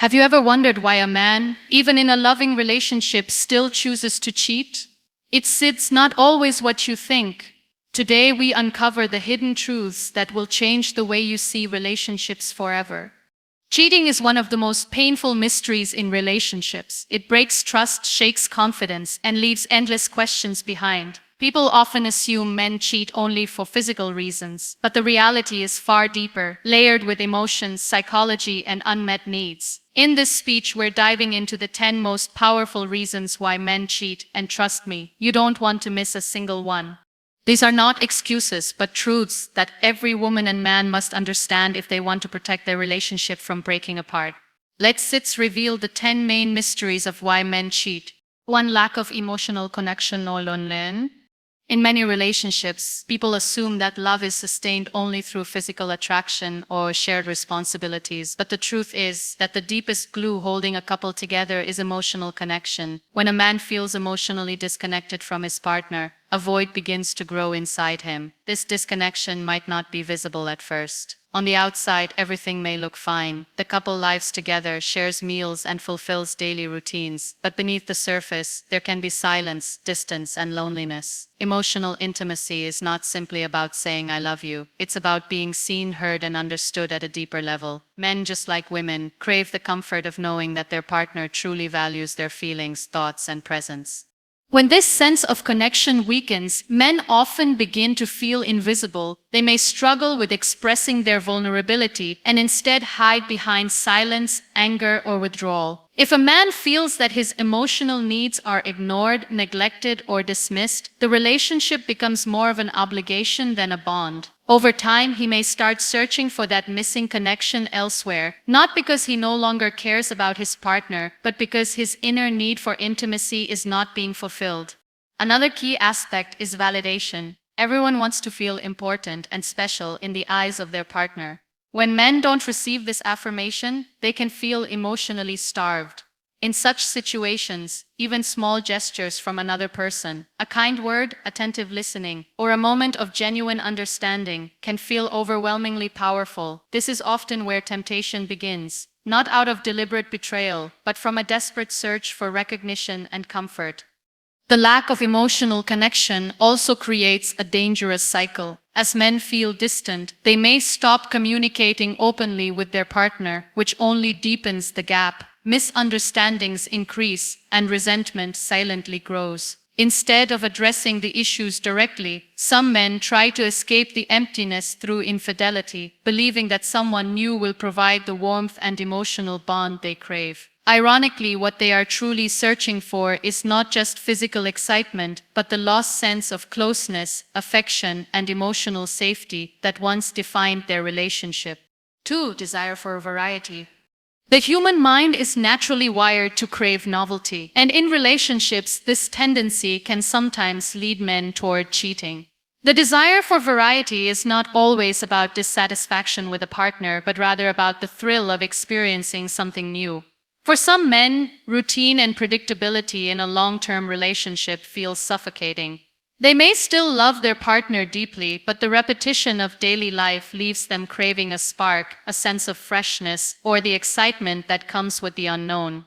Have you ever wondered why a man, even in a loving relationship, still chooses to cheat? It's not always what you think. Today we uncover the hidden truths that will change the way you see relationships forever. Cheating is one of the most painful mysteries in relationships. It breaks trust, shakes confidence, and leaves endless questions behind. People often assume men cheat only for physical reasons, but the reality is far deeper, layered with emotions, psychology, and unmet needs. In this speech, we're diving into the 10 most powerful reasons why men cheat, and trust me, you don't want to miss a single one. These are not excuses, but truths that every woman and man must understand if they want to protect their relationship from breaking apart. Let's reveal the 10 main mysteries of why men cheat. 1. Lack of emotional connection or loneliness. In many relationships, people assume that love is sustained only through physical attraction or shared responsibilities, but the truth is that the deepest glue holding a couple together is emotional connection. When a man feels emotionally disconnected from his partner, a void begins to grow inside him. This disconnection might not be visible at first. On the outside, everything may look fine. The couple lives together, shares meals, and fulfills daily routines. But beneath the surface, there can be silence, distance, and loneliness. Emotional intimacy is not simply about saying I love you. It's about being seen, heard, and understood at a deeper level. Men, just like women, crave the comfort of knowing that their partner truly values their feelings, thoughts, and presence. When this sense of connection weakens, men often begin to feel invisible. They may struggle with expressing their vulnerability and instead hide behind silence, anger, or withdrawal. If a man feels that his emotional needs are ignored, neglected, or dismissed, the relationship becomes more of an obligation than a bond. Over time, he may start searching for that missing connection elsewhere, not because he no longer cares about his partner, but because his inner need for intimacy is not being fulfilled. Another key aspect is validation. Everyone wants to feel important and special in the eyes of their partner. When men don't receive this affirmation, they can feel emotionally starved. In such situations, even small gestures from another person, a kind word, attentive listening, or a moment of genuine understanding can feel overwhelmingly powerful. This is often where temptation begins, not out of deliberate betrayal, but from a desperate search for recognition and comfort. The lack of emotional connection also creates a dangerous cycle. As men feel distant, they may stop communicating openly with their partner, which only deepens the gap. Misunderstandings increase, and resentment silently grows. Instead of addressing the issues directly, some men try to escape the emptiness through infidelity, believing that someone new will provide the warmth and emotional bond they crave. Ironically, what they are truly searching for is not just physical excitement, but the lost sense of closeness, affection, and emotional safety that once defined their relationship. 2. Desire for variety. The human mind is naturally wired to crave novelty, and in relationships, this tendency can sometimes lead men toward cheating. The desire for variety is not always about dissatisfaction with a partner, but rather about the thrill of experiencing something new. For some men, routine and predictability in a long-term relationship feels suffocating. They may still love their partner deeply, but the repetition of daily life leaves them craving a spark, a sense of freshness, or the excitement that comes with the unknown.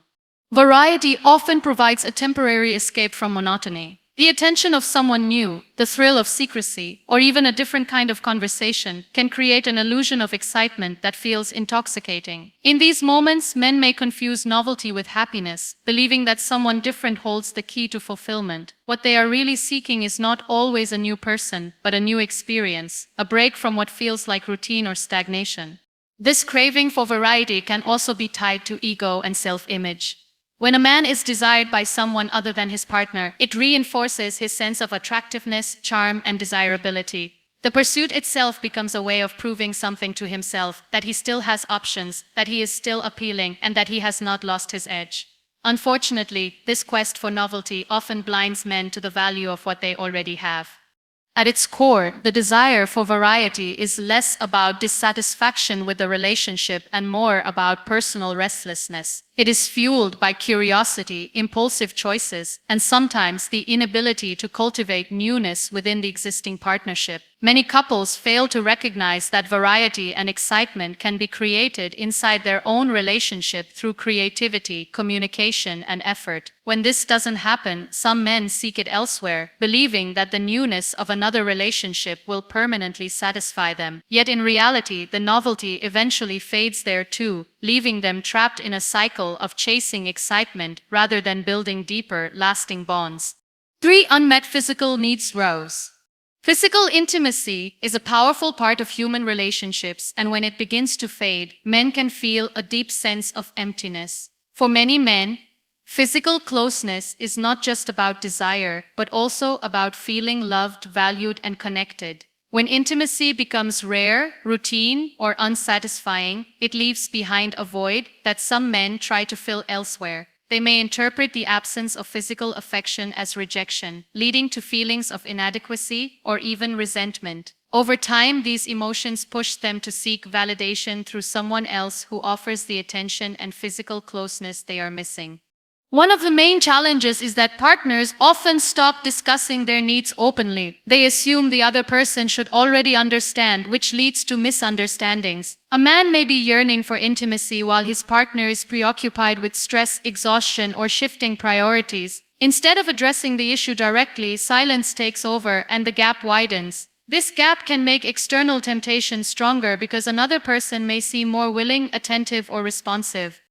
Variety often provides a temporary escape from monotony. The attention of someone new, the thrill of secrecy, or even a different kind of conversation can create an illusion of excitement that feels intoxicating. In these moments, men may confuse novelty with happiness, believing that someone different holds the key to fulfillment. What they are really seeking is not always a new person, but a new experience, a break from what feels like routine or stagnation. This craving for variety can also be tied to ego and self-image. When a man is desired by someone other than his partner, it reinforces his sense of attractiveness, charm, and desirability. The pursuit itself becomes a way of proving something to himself, that he still has options, that he is still appealing, and that he has not lost his edge. Unfortunately, this quest for novelty often blinds men to the value of what they already have. At its core, the desire for variety is less about dissatisfaction with the relationship and more about personal restlessness. It is fueled by curiosity, impulsive choices, and sometimes the inability to cultivate newness within the existing partnership. Many couples fail to recognize that variety and excitement can be created inside their own relationship through creativity, communication, and effort. When this doesn't happen, some men seek it elsewhere, believing that the newness of another relationship will permanently satisfy them. Yet in reality, the novelty eventually fades there too, leaving them trapped in a cycle of chasing excitement rather than building deeper, lasting bonds. 3. Unmet physical needs rose. Physical intimacy is a powerful part of human relationships, and when it begins to fade, men can feel a deep sense of emptiness. For many men, physical closeness is not just about desire, but also about feeling loved, valued, and connected. When intimacy becomes rare, routine, or unsatisfying, it leaves behind a void that some men try to fill elsewhere. They may interpret the absence of physical affection as rejection, leading to feelings of inadequacy or even resentment. Over time, these emotions push them to seek validation through someone else who offers the attention and physical closeness they are missing. One of the main challenges is that partners often stop discussing their needs openly. They assume the other person should already understand, which leads to misunderstandings. A man may be yearning for intimacy while his partner is preoccupied with stress, exhaustion, or shifting priorities. Instead of addressing the issue directly, silence takes over and the gap widens. This gap can make external temptation stronger because another person may seem more willing, attentive, or responsive.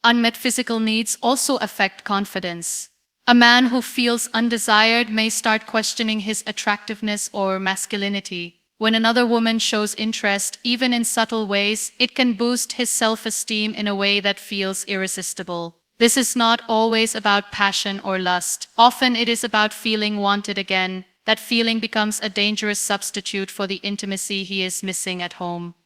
Unmet physical needs also affect confidence. A man who feels undesired may start questioning his attractiveness or masculinity. When another woman shows interest, even in subtle ways, it can boost his self-esteem in a way that feels irresistible. This is not always about passion or lust. Often it is about feeling wanted again. That feeling becomes a dangerous substitute for the intimacy he is missing at home.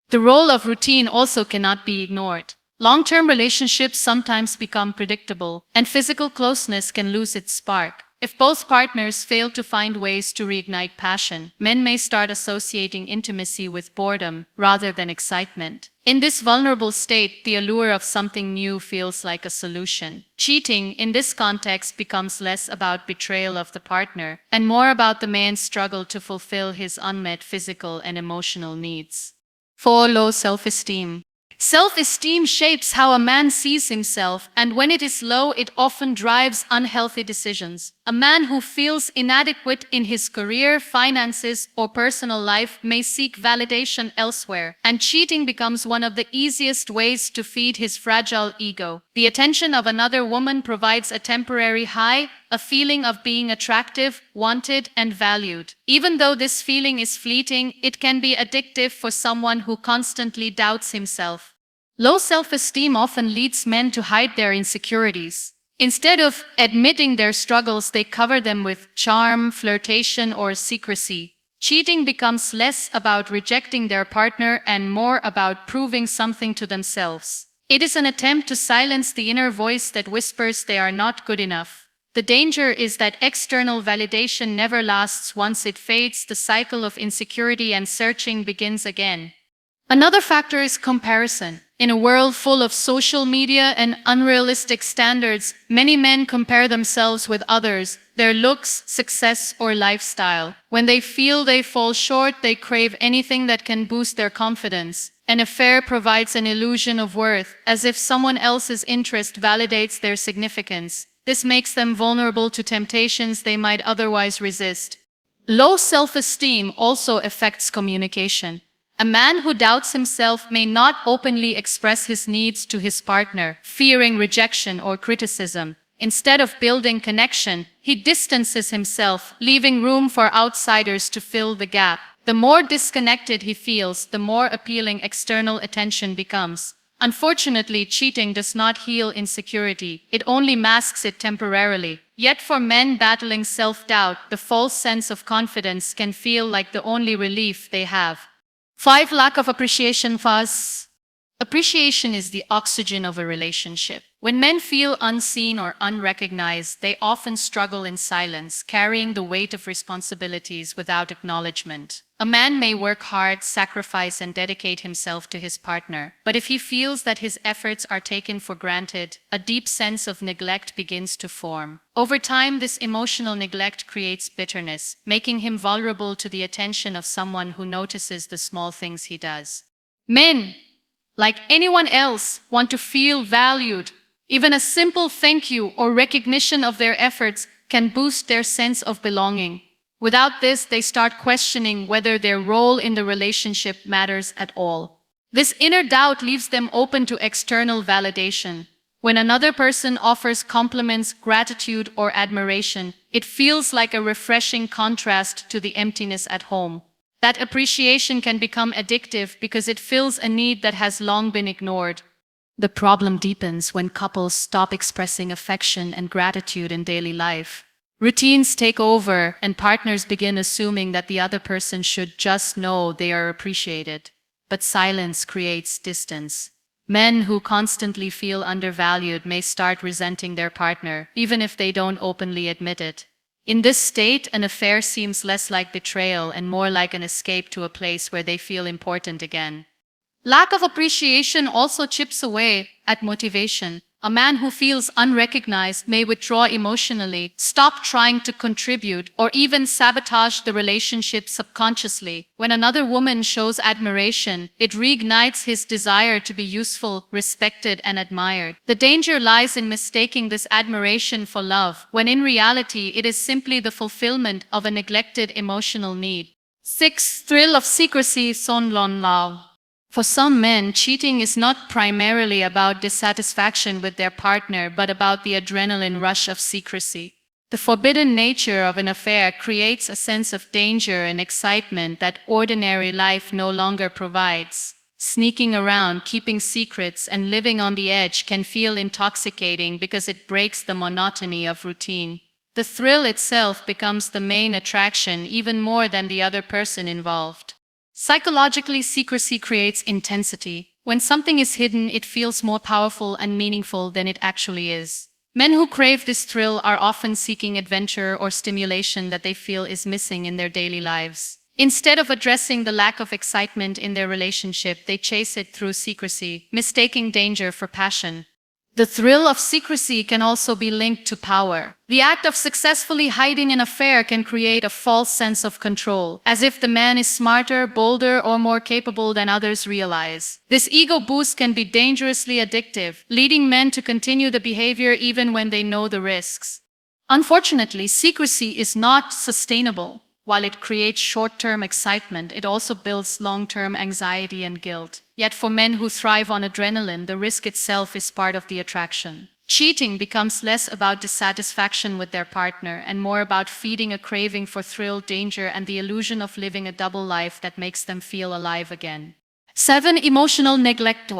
The role of routine also cannot be ignored. Long-term relationships sometimes become predictable, and physical closeness can lose its spark. If both partners fail to find ways to reignite passion, men may start associating intimacy with boredom rather than excitement. In this vulnerable state, the allure of something new feels like a solution. Cheating, in this context, becomes less about betrayal of the partner and more about the man's struggle to fulfill his unmet physical and emotional needs. 4. Low self-esteem. Self-esteem shapes how a man sees himself, and when it is low, it often drives unhealthy decisions. A man who feels inadequate in his career, finances, or personal life may seek validation elsewhere, and cheating becomes one of the easiest ways to feed his fragile ego. The attention of another woman provides a temporary high, a feeling of being attractive, wanted, and valued. Even though this feeling is fleeting, it can be addictive for someone who constantly doubts himself. Low self-esteem often leads men to hide their insecurities. Instead of admitting their struggles, they cover them with charm, flirtation, or secrecy. Cheating becomes less about rejecting their partner and more about proving something to themselves. It is an attempt to silence the inner voice that whispers they are not good enough. The danger is that external validation never lasts. Once it fades, the cycle of insecurity and searching begins again. Another factor is comparison. In a world full of social media and unrealistic standards, many men compare themselves with others, their looks, success, or lifestyle. When they feel they fall short, they crave anything that can boost their confidence. An affair provides an illusion of worth, as if someone else's interest validates their significance. This makes them vulnerable to temptations they might otherwise resist. Low self-esteem also affects communication. A man who doubts himself may not openly express his needs to his partner, fearing rejection or criticism. Instead of building connection, he distances himself, leaving room for outsiders to fill the gap. The more disconnected he feels, the more appealing external attention becomes. Unfortunately, cheating does not heal insecurity. It only masks it temporarily. Yet for men battling self-doubt, the false sense of confidence can feel like the only relief they have. 5. Lack of appreciation. Appreciation is the oxygen of a relationship. When men feel unseen or unrecognized, they often struggle in silence, carrying the weight of responsibilities without acknowledgement. A man may work hard, sacrifice, and dedicate himself to his partner, but if he feels that his efforts are taken for granted, a deep sense of neglect begins to form. Over time, this emotional neglect creates bitterness, making him vulnerable to the attention of someone who notices the small things he does. Men, like anyone else, want to feel valued. Even a simple thank you or recognition of their efforts can boost their sense of belonging. Without this, they start questioning whether their role in the relationship matters at all. This inner doubt leaves them open to external validation. When another person offers compliments, gratitude, or admiration, it feels like a refreshing contrast to the emptiness at home. That appreciation can become addictive because it fills a need that has long been ignored. The problem deepens when couples stop expressing affection and gratitude in daily life. Routines take over, and partners begin assuming that the other person should just know they are appreciated. But silence creates distance. Men who constantly feel undervalued may start resenting their partner, even if they don't openly admit it. In this state, an affair seems less like betrayal and more like an escape to a place where they feel important again. Lack of appreciation also chips away at motivation. A man who feels unrecognized may withdraw emotionally, stop trying to contribute, or even sabotage the relationship subconsciously. When another woman shows admiration, it reignites his desire to be useful, respected, and admired. The danger lies in mistaking this admiration for love, when in reality it is simply the fulfillment of a neglected emotional need. 6. Thrill of secrecy, son lon lao. For some men, cheating is not primarily about dissatisfaction with their partner, but about the adrenaline rush of secrecy. The forbidden nature of an affair creates a sense of danger and excitement that ordinary life no longer provides. Sneaking around, keeping secrets, and living on the edge can feel intoxicating because it breaks the monotony of routine. The thrill itself becomes the main attraction, even more than the other person involved. Psychologically, secrecy creates intensity. When something is hidden, it feels more powerful and meaningful than it actually is. Men who crave this thrill are often seeking adventure or stimulation that they feel is missing in their daily lives. Instead of addressing the lack of excitement in their relationship, they chase it through secrecy, mistaking danger for passion. The thrill of secrecy can also be linked to power. The act of successfully hiding an affair can create a false sense of control, as if the man is smarter, bolder, or more capable than others realize. This ego boost can be dangerously addictive, leading men to continue the behavior even when they know the risks. Unfortunately, secrecy is not sustainable. While it creates short-term excitement, it also builds long-term anxiety and guilt. Yet for men who thrive on adrenaline, the risk itself is part of the attraction. Cheating becomes less about dissatisfaction with their partner and more about feeding a craving for thrill, danger, and the illusion of living a double life that makes them feel alive again. 7. Emotional neglect.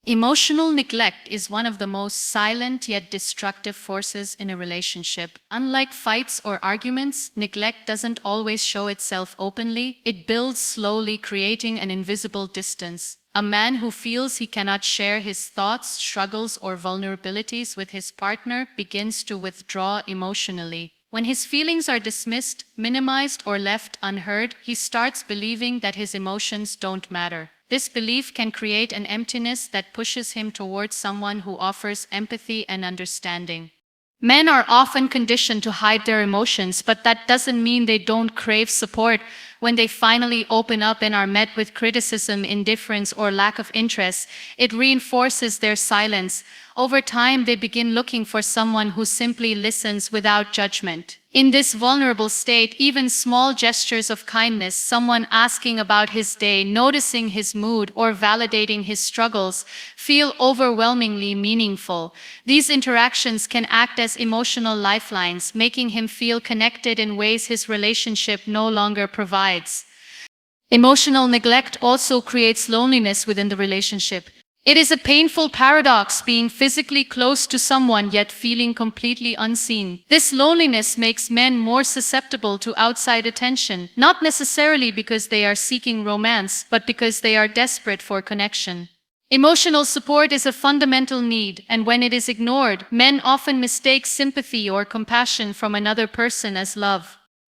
Emotional neglect is one of the most silent yet destructive forces in a relationship. Unlike fights or arguments, neglect doesn't always show itself openly. It builds slowly, creating an invisible distance. A man who feels he cannot share his thoughts, struggles, or vulnerabilities with his partner begins to withdraw emotionally. When his feelings are dismissed, minimized, or left unheard, he starts believing that his emotions don't matter. This belief can create an emptiness that pushes him towards someone who offers empathy and understanding. Men are often conditioned to hide their emotions, but that doesn't mean they don't crave support. When they finally open up and are met with criticism, indifference, or lack of interest, it reinforces their silence. Over time, they begin looking for someone who simply listens without judgment. In this vulnerable state, even small gestures of kindness, someone asking about his day, noticing his mood, or validating his struggles, feel overwhelmingly meaningful. These interactions can act as emotional lifelines, making him feel connected in ways his relationship no longer provides. Emotional neglect also creates loneliness within the relationship. It is a painful paradox, being physically close to someone yet feeling completely unseen. This loneliness makes men more susceptible to outside attention, not necessarily because they are seeking romance, but because they are desperate for connection. Emotional support is a fundamental need, and when it is ignored, men often mistake sympathy or compassion from another person as love.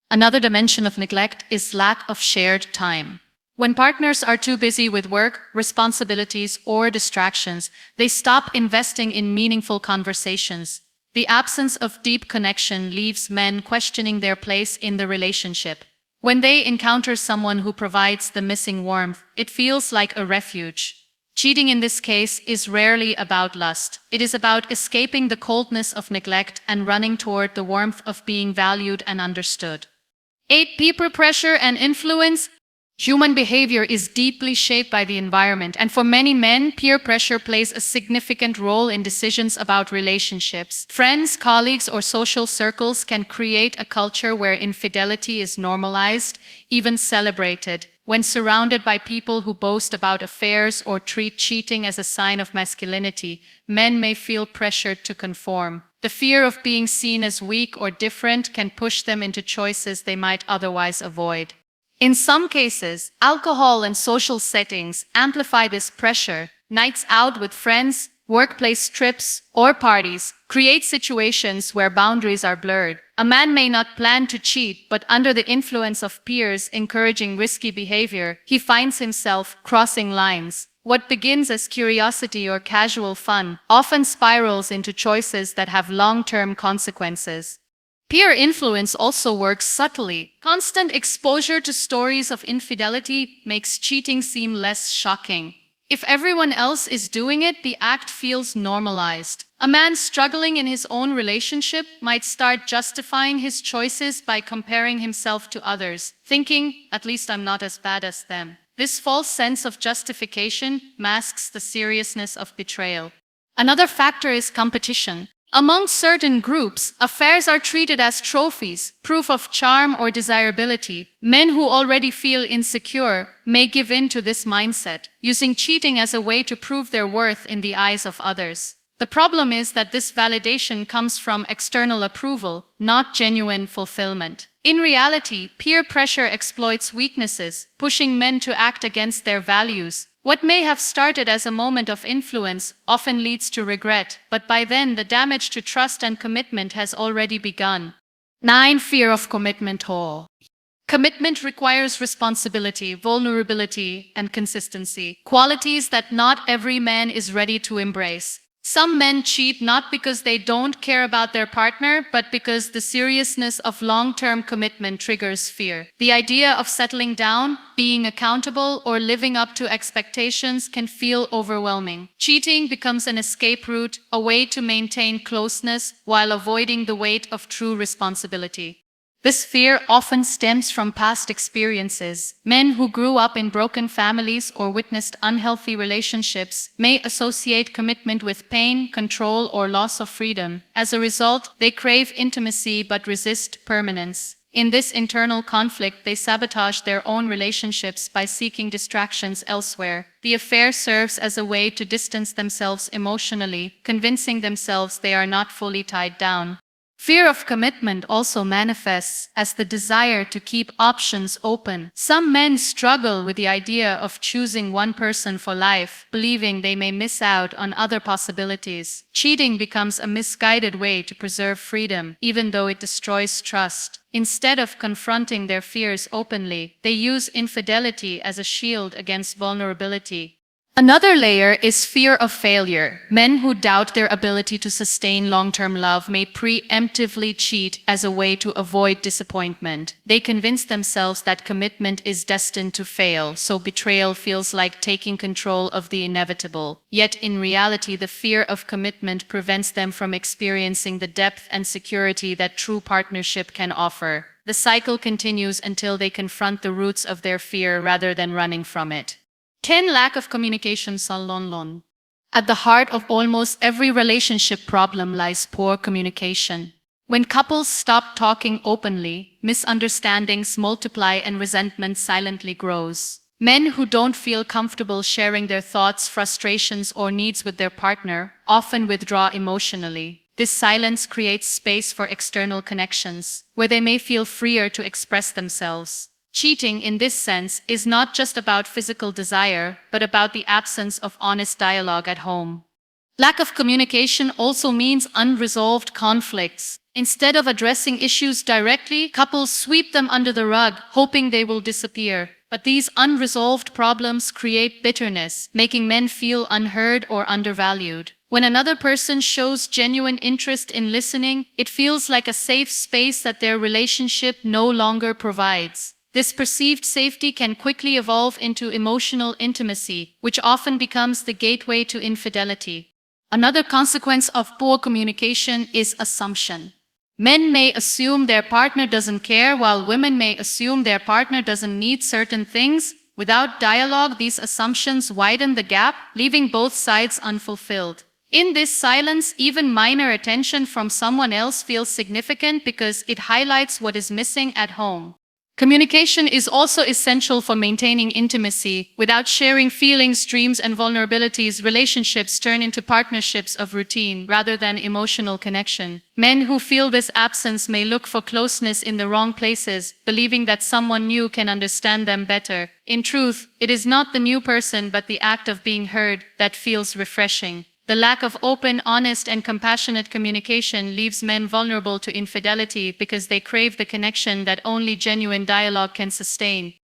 Another dimension of neglect is lack of shared time. When partners are too busy with work, responsibilities, or distractions, they stop investing in meaningful conversations. The absence of deep connection leaves men questioning their place in the relationship. When they encounter someone who provides the missing warmth, it feels like a refuge. Cheating in this case is rarely about lust. It is about escaping the coldness of neglect and running toward the warmth of being valued and understood. 8. Peer pressure and influence. Human behavior is deeply shaped by the environment, and for many men, peer pressure plays a significant role in decisions about relationships. Friends, colleagues, or social circles can create a culture where infidelity is normalized, even celebrated. When surrounded by people who boast about affairs or treat cheating as a sign of masculinity, men may feel pressured to conform. The fear of being seen as weak or different can push them into choices they might otherwise avoid. In some cases, alcohol and social settings amplify this pressure. Nights out with friends, workplace trips, or parties create situations where boundaries are blurred. A man may not plan to cheat, but under the influence of peers encouraging risky behavior, he finds himself crossing lines. What begins as curiosity or casual fun often spirals into choices that have long-term consequences. Peer influence also works subtly. Constant exposure to stories of infidelity makes cheating seem less shocking. If everyone else is doing it, the act feels normalized. A man struggling in his own relationship might start justifying his choices by comparing himself to others, thinking, at least I'm not as bad as them. This false sense of justification masks the seriousness of betrayal. Another factor is competition. Among certain groups, affairs are treated as trophies, proof of charm or desirability. Men who already feel insecure may give in to this mindset, using cheating as a way to prove their worth in the eyes of others. The problem is that this validation comes from external approval, not genuine fulfillment. In reality, peer pressure exploits weaknesses, pushing men to act against their values. What may have started as a moment of influence often leads to regret, but by then the damage to trust and commitment has already begun. 9. Fear of commitment. Commitment requires responsibility, vulnerability, and consistency, qualities that not every man is ready to embrace. Some men cheat not because they don't care about their partner, but because the seriousness of long-term commitment triggers fear. The idea of settling down, being accountable, or living up to expectations can feel overwhelming. Cheating becomes an escape route, a way to maintain closeness while avoiding the weight of true responsibility. This fear often stems from past experiences. Men who grew up in broken families or witnessed unhealthy relationships may associate commitment with pain, control, or loss of freedom. As a result, they crave intimacy but resist permanence. In this internal conflict, they sabotage their own relationships by seeking distractions elsewhere. The affair serves as a way to distance themselves emotionally, convincing themselves they are not fully tied down. Fear of commitment also manifests as the desire to keep options open. Some men struggle with the idea of choosing one person for life, believing they may miss out on other possibilities. Cheating becomes a misguided way to preserve freedom, even though it destroys trust. Instead of confronting their fears openly, they use infidelity as a shield against vulnerability. Another layer is fear of failure. Men who doubt their ability to sustain long-term love may preemptively cheat as a way to avoid disappointment. They convince themselves that commitment is destined to fail, so betrayal feels like taking control of the inevitable. Yet in reality, the fear of commitment prevents them from experiencing the depth and security that true partnership can offer. The cycle continues until they confront the roots of their fear rather than running from it. 10. Lack of communication. At the heart of almost every relationship problem lies poor communication. When couples stop talking openly, misunderstandings multiply and resentment silently grows. Men who don't feel comfortable sharing their thoughts, frustrations, or needs with their partner often withdraw emotionally. This silence creates space for external connections, where they may feel freer to express themselves. Cheating, in this sense, is not just about physical desire, but about the absence of honest dialogue at home. Lack of communication also means unresolved conflicts. Instead of addressing issues directly, couples sweep them under the rug, hoping they will disappear. But these unresolved problems create bitterness, making men feel unheard or undervalued. When another person shows genuine interest in listening, it feels like a safe space that their relationship no longer provides. This perceived safety can quickly evolve into emotional intimacy, which often becomes the gateway to infidelity. Another consequence of poor communication is assumption. Men may assume their partner doesn't care, while women may assume their partner doesn't need certain things. Without dialogue, these assumptions widen the gap, leaving both sides unfulfilled. In this silence, even minor attention from someone else feels significant because it highlights what is missing at home. Communication is also essential for maintaining intimacy. Without sharing feelings, dreams, and vulnerabilities, relationships turn into partnerships of routine rather than emotional connection. Men who feel this absence may look for closeness in the wrong places, believing that someone new can understand them better. In truth, it is not the new person but the act of being heard that feels refreshing. The lack of open, honest, and compassionate communication leaves men vulnerable to infidelity because they crave the connection that only genuine dialogue can sustain.